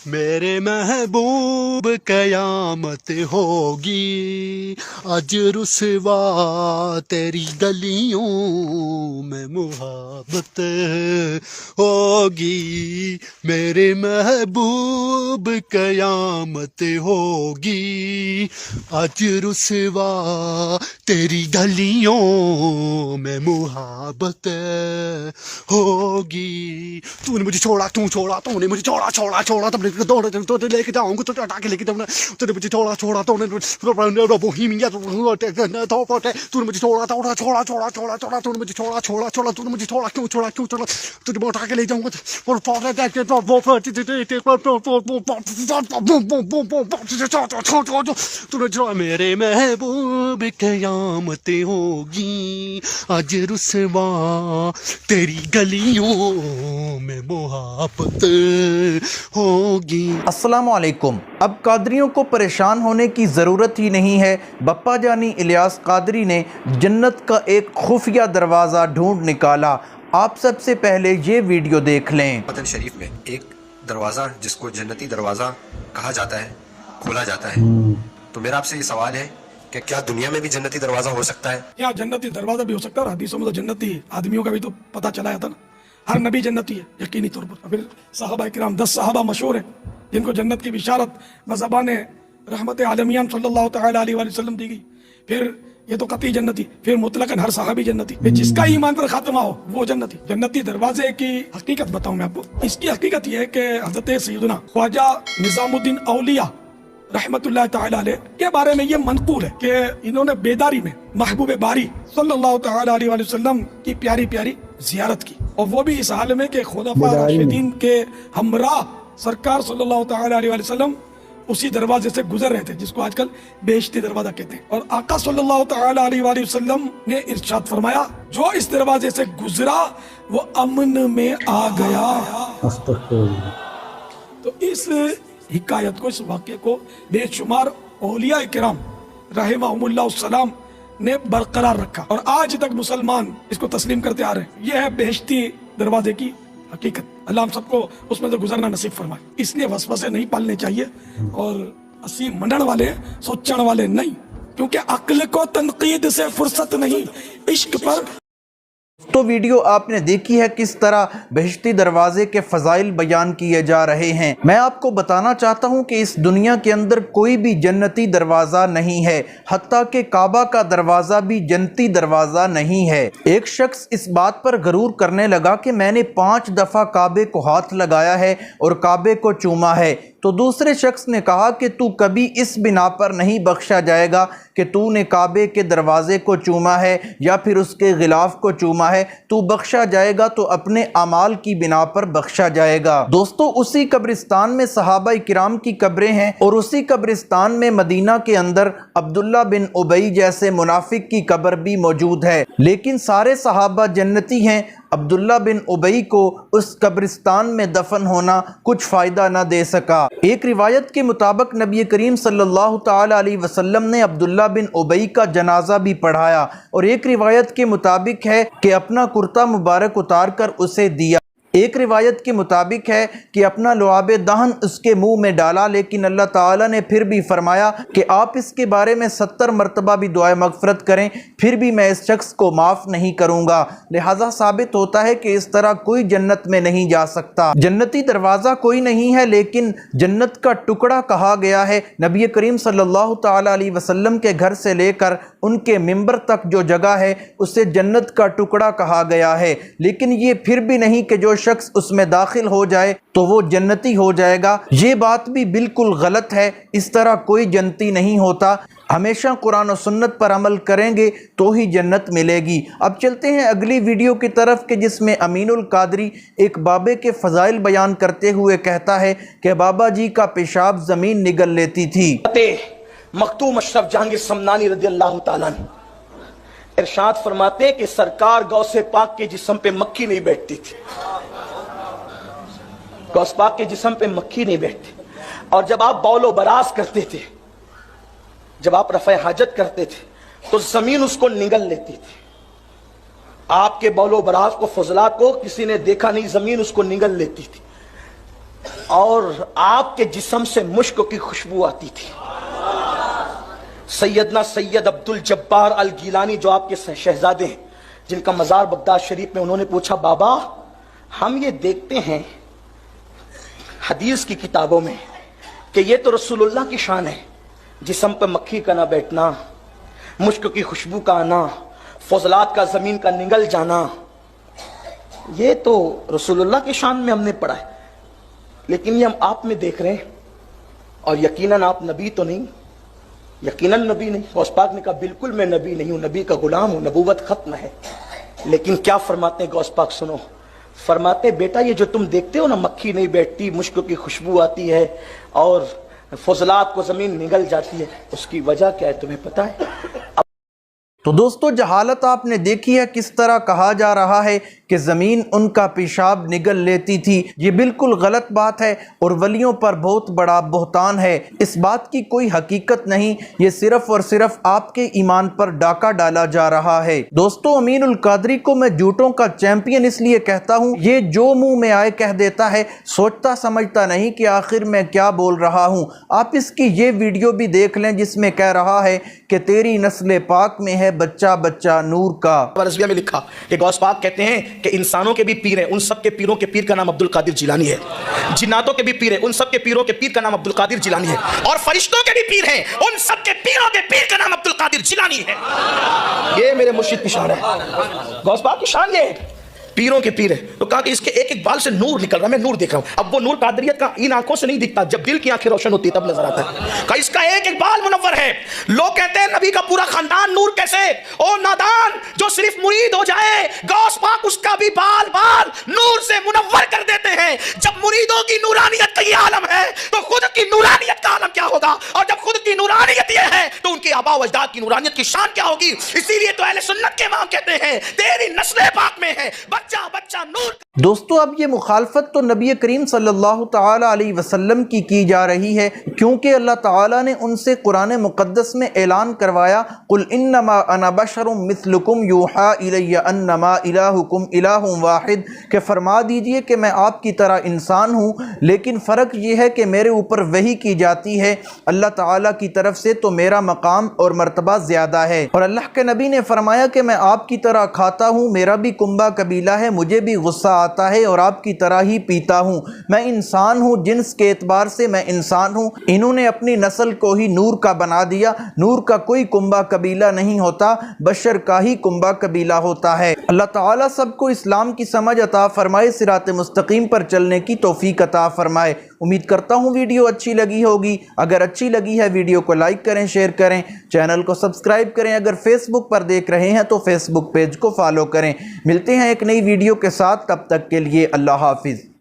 میرے محبوب قیامت ہوگی، آج رسوا تیری گلیوں میں محبت ہوگی، میرے محبوب قیامت ہوگی، آج رسوا تیری گلیوں میں محبت ہوگی۔ تو نے مجھے چھوڑا، تو چھوڑا، تو نے مجھے چھوڑا چھوڑا چھوڑا، تب دوڑے تو لے کے جاؤں گا، تو اٹھا کے لے کے جاؤں، تو نے مجھے چھوڑا چھوڑا، تو نے بوہیمیا، تو نے مجھے چھوڑا چھوڑا چھوڑا چھوڑا چھوڑا چھوڑا، تو نے مجھے چھوڑا چھوڑا چھوڑا، تو نے مجھے چھوڑا کیوں چھوڑا کیوں چھوڑا، تجھے میں اٹھا کے لے جاؤں گا، اور تو نے چھوڑا۔ میرے محبوب قیامت ہوگی، آج رسوا تیری گلیوں میں محبت ہوگی۔ السلام علیکم۔ اب قادریوں کو پریشان ہونے کی ضرورت ہی نہیں ہے۔ بپا جانی الیاس قادری نے جنت کا ایک خفیہ دروازہ ڈھونڈ نکالا۔ آپ سب سے پہلے یہ ویڈیو دیکھ لیں۔ مدن شریف میں ایک دروازہ جس کو جنتی دروازہ کہا جاتا ہے کھولا جاتا ہے، تو میرا آپ سے یہ سوال ہے کہ کیا دنیا میں بھی جنتی دروازہ ہو سکتا ہے؟ یا جنتی دروازہ بھی ہو سکتا ہے، اور حدیثوں میں تو جنتی آدمیوں کا بھی تو پتہ چلا تھا نا، ہر نبی جنتی ہے یقینی طور پر۔ پھر صحابہ کرام 10 صحابہ مشہور ہیں جن کو جنت کی بشارت بزبان رحمت عالمیان صلی اللہ تعالی علیہ وآلہ وسلم دی گئی۔ پھر یہ تو قطعی جنتی، پھر مطلقاً ہر صحابی جنتی، پھر جس کا ایمان پر خاتمہ ہو وہ جنتی۔ جنتی دروازے کی حقیقت بتاؤں میں آپ کو، اس کی حقیقت یہ ہے کہ حضرت سیدنا خواجہ نظام الدین اولیاء رحمت اللہ تعالی علیہ کے بارے میں یہ منقول ہے کہ انہوں نے بیداری میں محبوب باری صلی اللہ تعالی علیہ وآلہ وسلم کی پیاری پیاری زیارت کی، اور وہ بھی اس حال میں کہ خلفاء راشدین کے ہمراہ سرکار صلی اللہ تعالی علیہ وآلہ وسلم اسی دروازے سے گزر رہے تھے، جس کو آج کل بہشتی دروازہ کہتے ہیں۔ اور آقا صلی اللہ تعالی علیہ وآلہ وسلم نے ارشاد فرمایا، جو اس دروازے سے گزرا وہ امن میں آ گیا۔ تو اس حکایت کو، اس واقعے کو بے شمار اولیاء کرام رحمہم اللہ السلام نے برقرار رکھا، اور آج تک مسلمان اس کو تسلیم کرتے آ رہے ہیں۔ یہ ہے بہشتی دروازے کی حقیقت۔ اللہ ہم سب کو اس میں سے گزرنا نصیب فرمائے۔ اس لیے وسوسے نہیں پالنے چاہیے، اور اسی منڈن والے سوچن والے نہیں، کیونکہ عقل کو تنقید سے فرصت نہیں، عشق پر۔ تو ویڈیو آپ نے دیکھی ہے کس طرح بہشتی دروازے کے فضائل بیان کیے جا رہے ہیں۔ میں آپ کو بتانا چاہتا ہوں کہ اس دنیا کے اندر کوئی بھی جنتی دروازہ نہیں ہے، حتیٰ کہ کعبہ کا دروازہ بھی جنتی دروازہ نہیں ہے۔ ایک شخص اس بات پر غرور کرنے لگا کہ میں نے 5 دفعہ کعبے کو ہاتھ لگایا ہے اور کعبے کو چوما ہے، تو دوسرے شخص نے کہا کہ تو کبھی اس بنا پر نہیں بخشا جائے گا کہ تو نے کعبے کے دروازے کو چوما ہے یا پھر اس کے غلاف کو چوما ہے، تو بخشا جائے گا تو اپنے اعمال کی بنا پر بخشا جائے گا۔ دوستو، اسی قبرستان میں صحابہ کرام کی قبریں ہیں، اور اسی قبرستان میں مدینہ کے اندر عبداللہ بن ابی جیسے منافق کی قبر بھی موجود ہے، لیکن سارے صحابہ جنتی ہیں۔ عبداللہ بن ابی کو اس قبرستان میں دفن ہونا کچھ فائدہ نہ دے سکا۔ ایک روایت کے مطابق نبی کریم صلی اللہ تعالی علیہ وسلم نے عبداللہ بن ابی کا جنازہ بھی پڑھایا، اور ایک روایت کے مطابق ہے کہ اپنا کرتا مبارک اتار کر اسے دیا۔ ایک روایت کے مطابق ہے کہ اپنا لعاب دہن اس کے منہ میں ڈالا، لیکن اللہ تعالیٰ نے پھر بھی فرمایا کہ آپ اس کے بارے میں 70 مرتبہ بھی دعائے مغفرت کریں، پھر بھی میں اس شخص کو معاف نہیں کروں گا۔ لہٰذا ثابت ہوتا ہے کہ اس طرح کوئی جنت میں نہیں جا سکتا۔ جنتی دروازہ کوئی نہیں ہے، لیکن جنت کا ٹکڑا کہا گیا ہے۔ نبی کریم صلی اللہ تعالی علیہ وسلم کے گھر سے لے کر ان کے منبر تک جو جگہ ہے اسے جنت کا ٹکڑا کہا گیا ہے، لیکن یہ پھر بھی نہیں کہ جو شخص اس میں داخل ہو جائے تو وہ جنتی ہو جائے گا۔ یہ بات بھی بالکل غلط ہے، اس طرح کوئی جنتی نہیں ہوتا۔ ہمیشہ قرآن و سنت پر عمل کریں گے تو ہی جنت ملے گی۔ اب چلتے ہیں اگلی ویڈیو کی طرف کہ جس میں امین القادری ایک بابے کے فضائل بیان کرتے ہوئے کہتا ہے کہ بابا جی کا پیشاب زمین نگل لیتی تھی۔ مختوم اشرف جہانگیر سمنانی رضی اللہ تعالیٰ عنہ ارشاد فرماتے کہ سرکار غوث پاک کے جسم پہ مکھی نہیں بیٹھتی تھی، غوث پاک کے جسم پہ مکھی نہیں بیٹھتی، اور جب آپ بول و براز کرتے تھے، جب آپ رفع حاجت کرتے تھے تو زمین اس کو نگل لیتی تھی۔ آپ کے بول و براز کو، فضلات کو کسی نے دیکھا نہیں، زمین اس کو نگل لیتی تھی۔ اور آپ کے جسم سے مشک کی خوشبو آتی تھی. سیدنا سید عبد الجبار الگیلانی جو آپ کے شہزادے ہیں جن کا مزار بغداد شریف میں، انہوں نے پوچھا بابا ہم یہ دیکھتے ہیں حدیث کی کتابوں میں کہ یہ تو رسول اللہ کی شان ہے، جسم پہ مکھی کا نہ بیٹھنا، مشک کی خوشبو کا آنا، فضلات کا زمین کا نگل جانا، یہ تو رسول اللہ کی شان میں ہم نے پڑھا ہے، لیکن یہ ہم آپ میں دیکھ رہے ہیں. اور یقیناً آپ نبی تو نہیں، یقیناً نبی نہیں. غوث پاک نے کہا بالکل میں نبی نہیں ہوں، نبی کا غلام ہوں، نبوت ختم ہے. لیکن کیا فرماتے ہیں غوث پاک؟ سنو، فرماتے بیٹا یہ جو تم دیکھتے ہو نا، مکھی نہیں بیٹھتی، مشک کی خوشبو آتی ہے اور فضلات کو زمین نگل جاتی ہے، اس کی وجہ کیا ہے تمہیں پتہ ہے؟ تو دوستو جہالت آپ نے دیکھی ہے کس طرح کہا جا رہا ہے کہ زمین ان کا پیشاب نگل لیتی تھی. یہ بالکل غلط بات ہے اور ولیوں پر بہت بڑا بہتان ہے. اس بات کی کوئی حقیقت نہیں، یہ صرف اور صرف آپ کے ایمان پر ڈاکہ ڈالا جا رہا ہے. دوستو امین القادری کو میں جھوٹوں کا چیمپئن اس لیے کہتا ہوں، یہ جو منہ میں آئے کہہ دیتا ہے، سوچتا سمجھتا نہیں کہ آخر میں کیا بول رہا ہوں. آپ اس کی یہ ویڈیو بھی دیکھ لیں جس میں کہہ رہا ہے کہ تیری نسل پاک میں ہے بچہ بچہ نور کا. رضویہ میں لکھا کہ غوث پاک کہتے ہیں کہ انسانوں کے بھی پیر ہیں، ان سب کے پیروں کے پیر کا نام عبد القادر جیلانی ہے. جناتوں کے بھی پیر ہیں، ان سب کے پیروں کے پیر کا نام عبد القادر جیلانی ہے. اور فرشتوں کے بھی پیر ہیں، ان سب کے پیروں کے پیر کا نام عبد القادر جیلانی ہے. یہ میرے مرشد کی شان ہے، غوث پاک کی شان یہ ہے، پیروں کے پیر ہے. تو کہا کہ اس کے ایک ایک بال سے نور نکل رہا ہے، میں نور دیکھ رہا ہوں. اب وہ نور قادریت کا ان آنکھوں سے نہیں دکھتا، جب دل کی آنکھیں روشن ہوتی ہے تب نظر آتا ہے. کہ اس کا ایک ایک بال منور ہے. لوگ کہتے ہیں نبی کا پورا خاندان نور کیسے؟ او نادان، جو صرف مرید ہو جائے غوث پاک اس کا بھی بال بال نور سے منور کر دیتے ہیں. جب مریدوں کی نورانیت کا یہ عالم ہے تو خود کی نورانیت کا عالم کیا ہوگا؟ اور جب خود کی نورانیت یہ ہے تو ان کے آباء و اجداد کی نورانیت کی شان کیا ہوگی؟ اسی لیے تو اہل سنت کے امام کہتے ہیں تیری نسل پاک میں ہے بچہ بچہ نور. دوستو اب یہ مخالفت تو نبی کریم صلی اللہ تعالی علیہ وسلم کی جا رہی ہے، کیونکہ اللہ تعالیٰ نے ان سے قرآن مقدس میں اعلان کروایا قل انما انا بشر مثلکم یوحا الی انما الہکم الہ واحد، کہ فرما دیجئے کہ میں آپ کی طرح انسان ہوں، لیکن فرق یہ ہے کہ میرے اوپر وحی کی جاتی ہے اللہ تعالیٰ کی طرف سے، تو میرا مقام اور مرتبہ زیادہ ہے. اور اللہ کے نبی نے فرمایا کہ میں آپ کی طرح کھاتا ہوں، میرا بھی کنبہ قبیلہ ہے، مجھے بھی غصہ آتا ہے اور آپ کی طرح ہی پیتا ہوں. میں انسان ہوں، جنس کے اعتبار سے میں انسان ہوں. انہوں نے اپنی نسل کو ہی نور کا بنا دیا. نور کا کوئی کنبہ قبیلہ نہیں ہوتا، بشر کا ہی کنبہ قبیلہ ہوتا ہے. اللہ تعالیٰ سب کو اسلام کی سمجھ عطا فرمائے، صراط مستقیم پر چلنے کی توفیق عطا فرمائے. امید کرتا ہوں ویڈیو اچھی لگی ہوگی. اگر اچھی لگی ہے ویڈیو کو لائک کریں، شیئر کریں، چینل کو سبسکرائب کریں. اگر فیس بک پر دیکھ رہے ہیں تو فیس بک پیج کو فالو کریں. ملتے ہیں ایک نئی ویڈیو کے ساتھ، تب تک کے لیے اللہ حافظ.